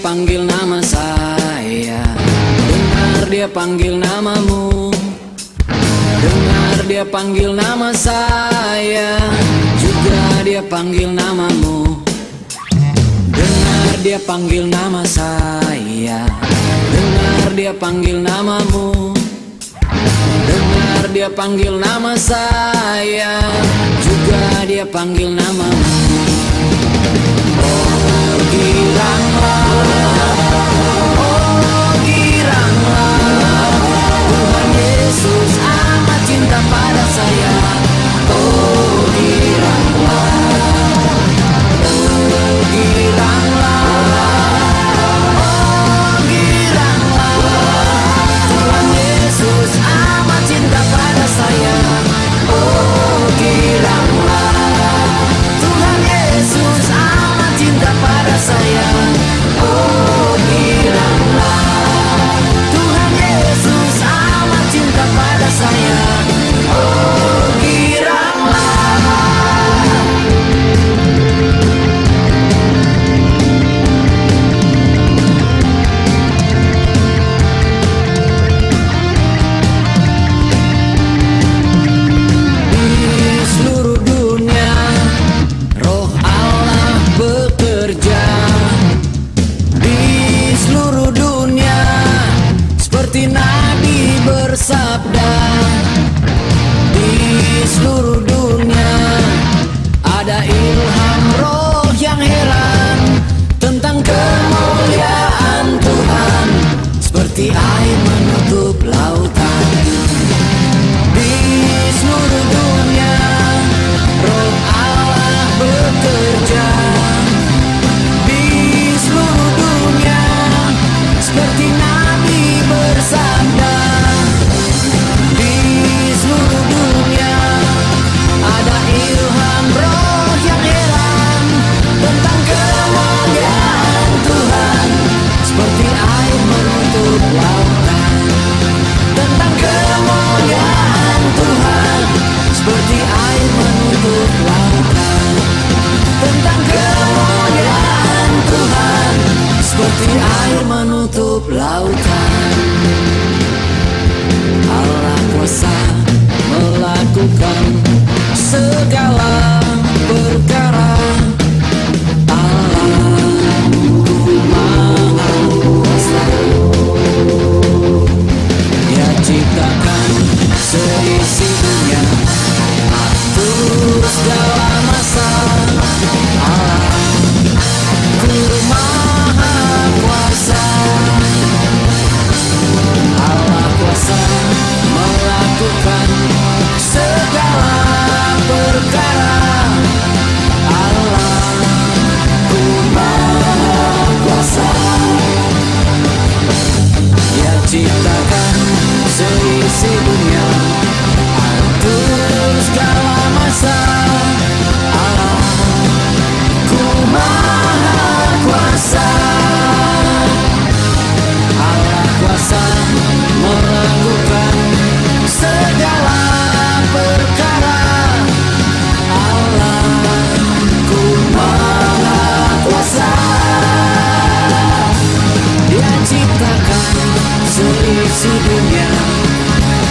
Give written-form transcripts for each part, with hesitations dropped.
panggil nama saya, dengar dia panggil namamu. Dengar dia panggil nama saya, juga dia panggil namamu. Dengar dia panggil nama saya, dengar dia panggil namamu. Dengar dia panggil nama saya, juga dia panggil namamu. Oh giranglah, oh giranglah, Tuhan Yesus amat cinta pada saya. Oh giranglah, oh giranglah, oh giranglah, Tuhan Yesus amat cinta pada saya. Oh giranglah, Tuhan Yesus amat cinta pada saya. Oh giranglah, Tuhan Yesus amat cinta pada saya. Oh giranglah. Di seluruh dunia Roh Allah bekerja. Di seluruh dunia seperti Nabi bersabda. Di seluruh dunia ada ilham roh yang heran tentang kemuliaan Tuhan, seperti air menutup lautan. Di seluruh dunia Roh Allah bekerja. Di seluruh dunia seperti Nabi bersabda. Di seluruh dunia ada ilham roh yang heran tentang kemuliaan Tuhan, seperti air menutup lautan. Tentang kemuliaan Tuhan, seperti air menutup lautan. Tentang kemuliaan Tuhan, seperti air menutup lautan. Allah kuasa melakukan segala perkara. Allah Maha Kuasa. Dia ciptakan seisi dunia, atur segala masa. Allah Maha Kuasa. Allah kuasa melakukan segala perkara. Allah Maha Kuasa. Dia ciptakan seisi dunia, atur segala masa. Allah Maha Kuasa. Allah kuasa melakukan segala perkara. Allah Maha Kuasa. Dia ciptakan seisi dunia,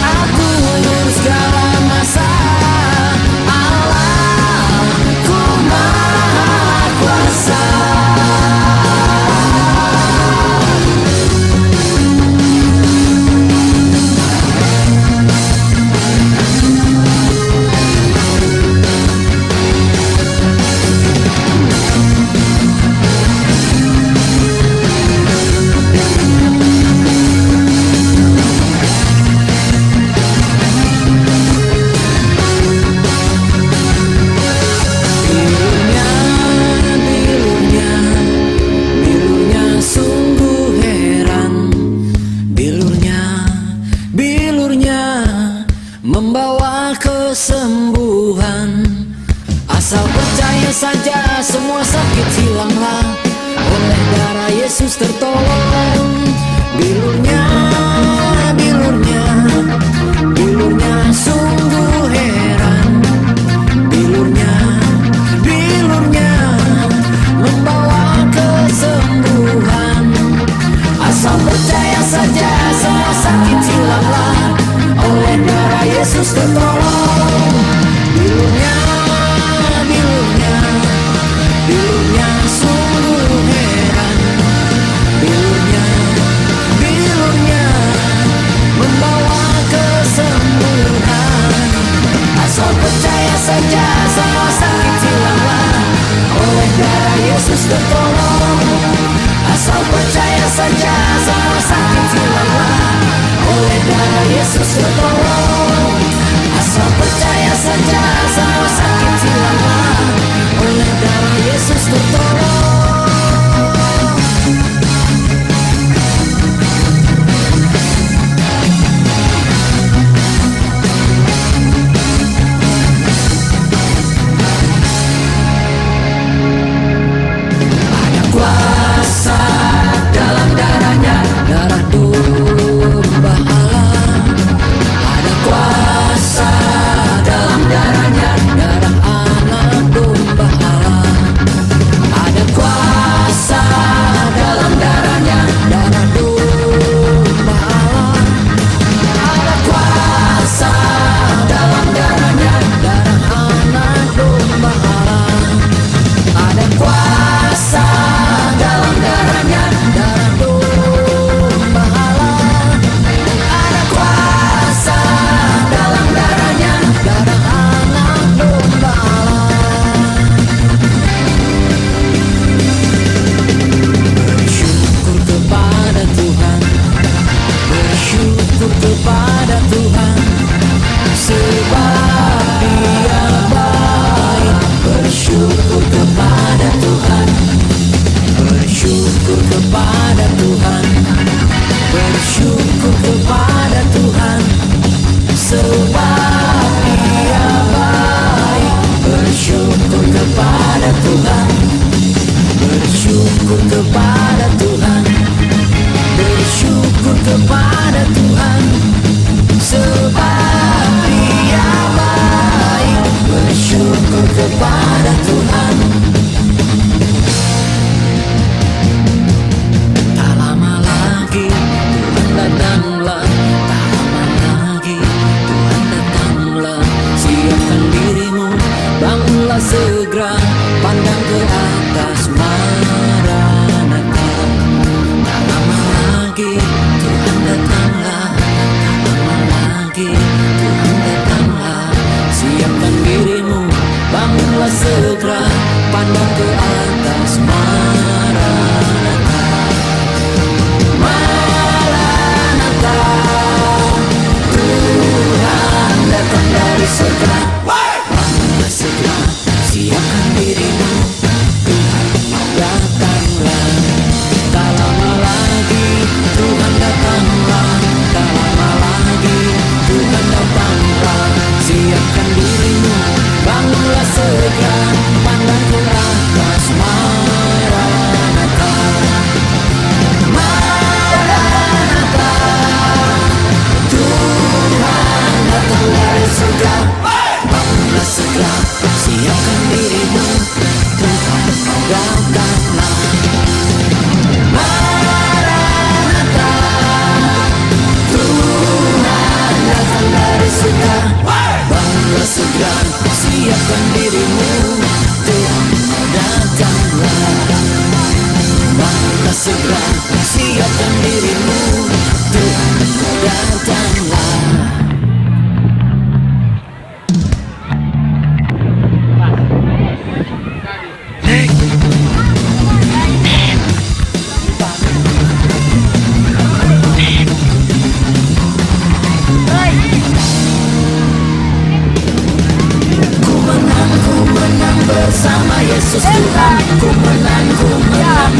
atur segala masa. Allah Maha Kuasa. Bilurnya sungguh heran. Bilurnya membawa kesembuhan. Asal percaya saja semua sakit hilanglah, oleh darah Yesus tertolong. Bilurnya sungguh heran. Bilurnya membawa kesembuhan. semua sakit hilanglah. Oleh darah Yesus tertolong. Asal percaya saja semua sakit hilanglah. Oleh darah Yesus tertolong. Asal percaya saja semua sakit hilanglah. Oleh darah Yesus tertolong. Kuasa dalam darahnya, darah domba Allah. Ada kuasa dalam darahnya, darah anak domba Allah. Ada kuasa dalam darahnya, darah domba Allah. Ada kuasa dalam darahnya, darah anak domba Allah. Ada kuasa dalam darahnya, darah domba Allah. Ada kuasa dalam darahnya, darah anak domba Allah. Bersyukur kepada Tuhan, bersyukur kepada Tuhan, sebab Dia baik. Bersyukur kepada Tuhan, bersyukur kepada Tuhan, bersyukur kepada Tuhan, sebab Dia baik. Bersyukur kepada Tuhan, bersyukur kepada Tuhan, bersyukur kepada Tuhan, sebab Dia baik. Bersyukur kepada Tuhan. Tak lama lagi Tuhan datanglah, tak lama lagi Tuhan datanglah. Siapkan dirimu, bangunlah segera, pandang ke atas, Maranatha. Tak lama lagi Tuhan datanglah, tak lama lagi Tuhan datanglah. Siapkan dirimu, bangunlah segera, pandang ke atas, Maranatha. Maranatha, Tuhan datang dari surga. Bangunlah segera, siapkan dirimu, Tuhan datanglah. Tak lama lagi Tuhan datanglah, tak lama lagi Tuhan datanglah. Siapkan dirimu, bangunlah segera, pandang ke atas, Maranatha. Maranatha, Tuhan datang dari surga. Bangunlah segera, siapkan dirimu, Tuhan datanglah. Maranatha, Tuhan datang dari surga. Bangunlah segera, siapkan dirimu, Tuhan datanglah. Bangunlah segera, siapkan dirimu, Tuhan datanglah. Ku menang bersama Yesus Tuhan. Ku menang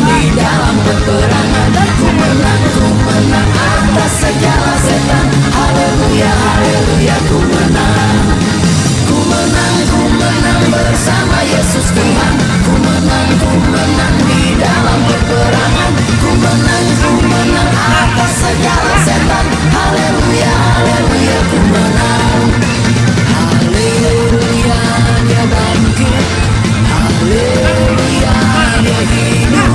di dalam peperangan. Ku menang atas segala setan. Haleluya, haleluya, ku menang. Ku menang bersama Yesus Tuhan. Ku menang di dalam peperangan. Ku menang atas segala setan. Haleluya, haleluya, ku menang. Haleluya, Dia bangkit. Haleluya, Dia hidup.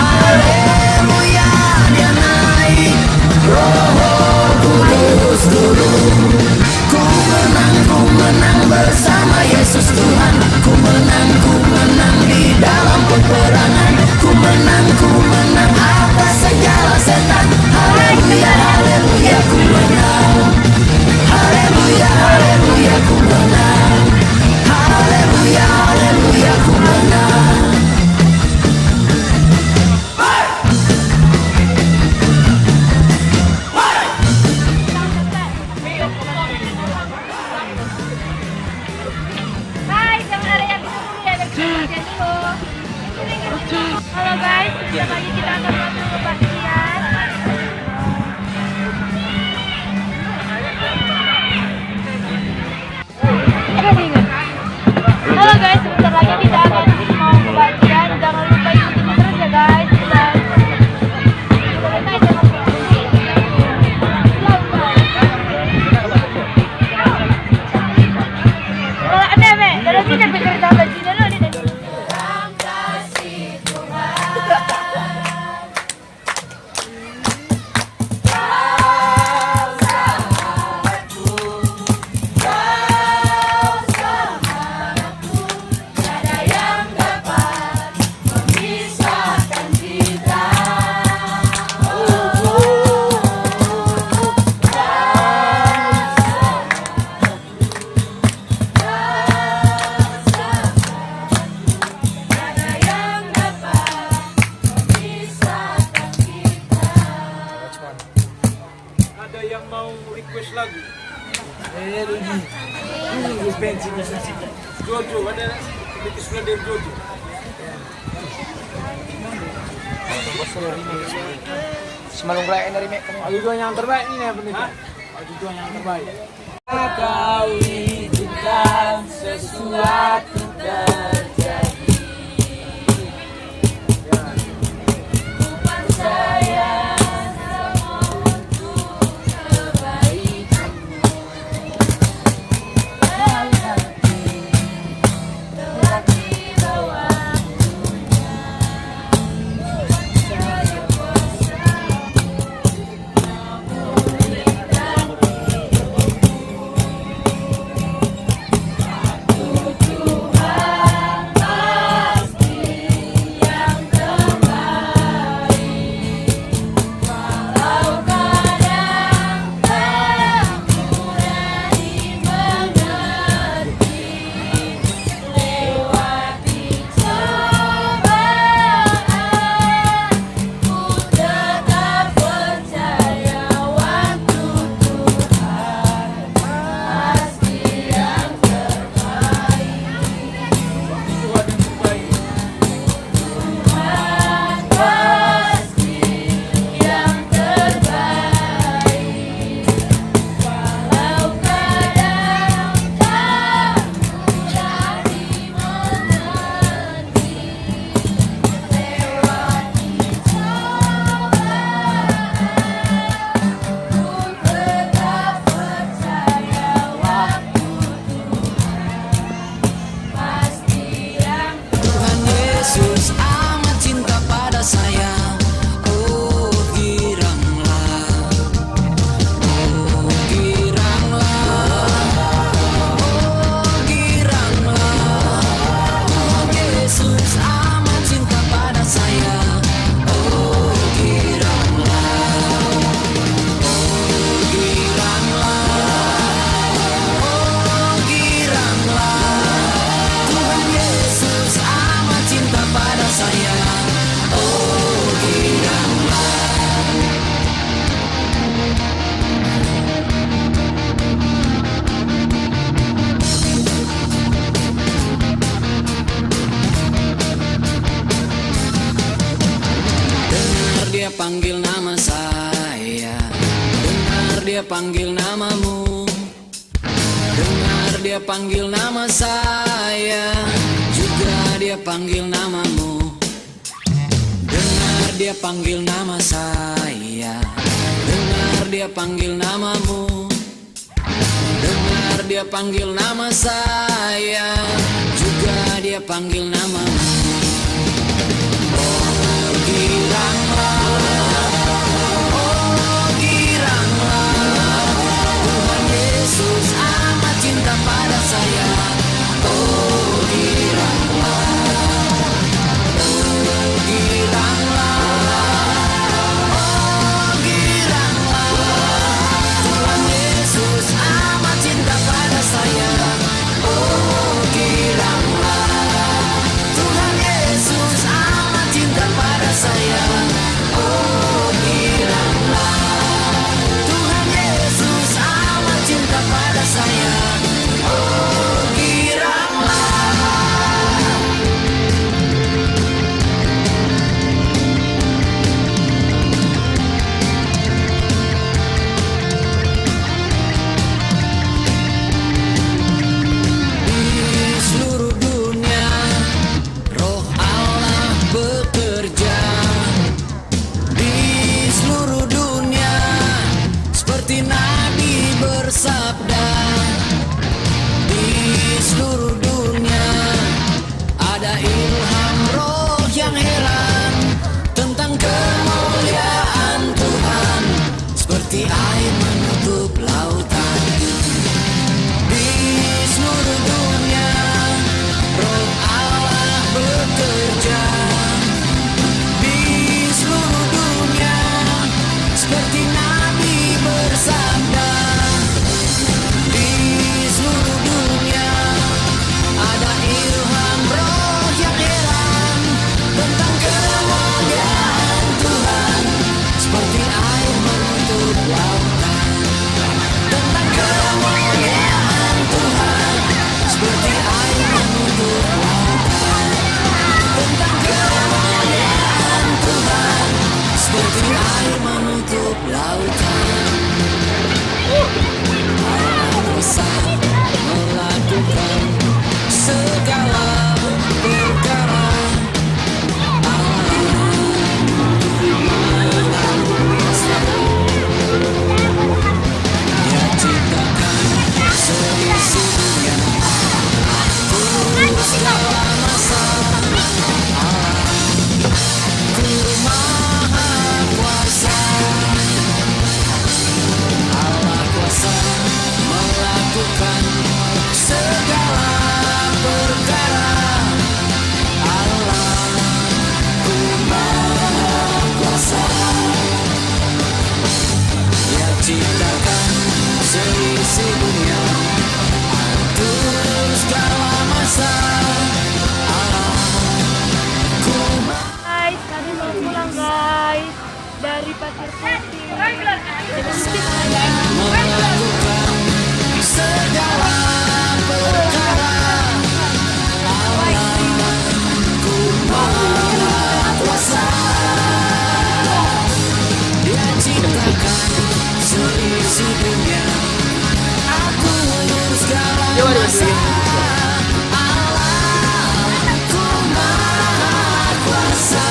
Haleluya, Dia naik. Roh Kudus turun. Ku menang Halo guys, sebentar lagi kita akan masuk ke baktian. Halo guys, sebentar lagi kita akan mau ke baktian. Jangan lupa ikutin terus ya guys. Kalau ada dari sini bekerja baju dulu nih. Ada yang mau request lagu? Jojo, ada request lagu dari Jojo. Semalung rakyat dari mek. Ayo dua yang terbaik ini ya penita. Ayo dua yang terbaik. Kau izinkan sesuatu terjadi. Ku percaya. Panggil nama saya, dengar dia panggil namamu, dengar dia panggil nama saya, juga dia panggil namamu, dengar dia panggil nama saya, dengar dia panggil namamu, dengar dia panggil nama saya, juga dia panggil namamu. Oh, giranglah. Yesus amat cinta pada saya. Oh giranglah, oh giranglah, oh giranglah. Tuhan Yesus amat cinta pada saya. Oh giranglah, Tuhan melakukan segala perkara. Allahku Maha Kuasa, Dia ciptakan seisi dunia. Aku segala masa. Allahku Maha Kuasa.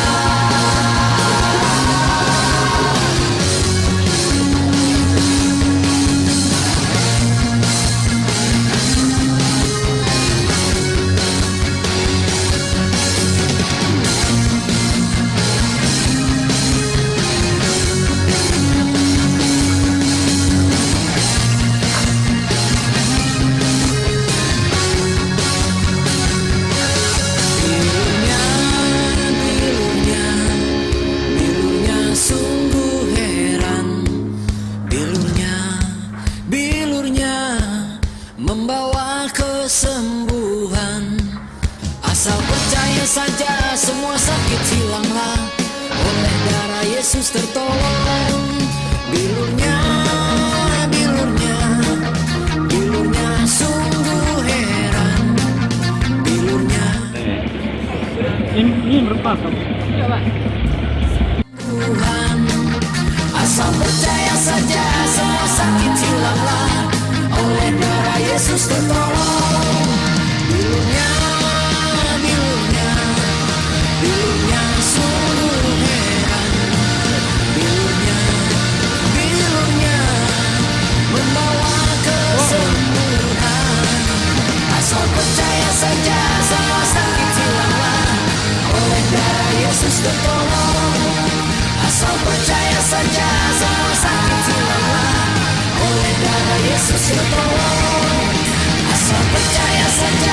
Bilurnya sungguh heran. Bilurnya membawa kesembuhan. Asal percaya saja semua sakit hilanglah, oleh darah Yesus tertolong. Bilurnya sungguh heran. Bilurnya Ini berapa? Tuhan, asal percaya saja semua sakit hilanglah, oleh darah Yesus tertolong. Bilurnya sungguh heran. Bilurnya membawa kesembuhan. Asal percaya saja semua sakit hilanglah, oleh darah Yesus tertolong. Asal percaya saja semua sakit hilanglah, oleh darah Yesus tertolong. Asal percaya saja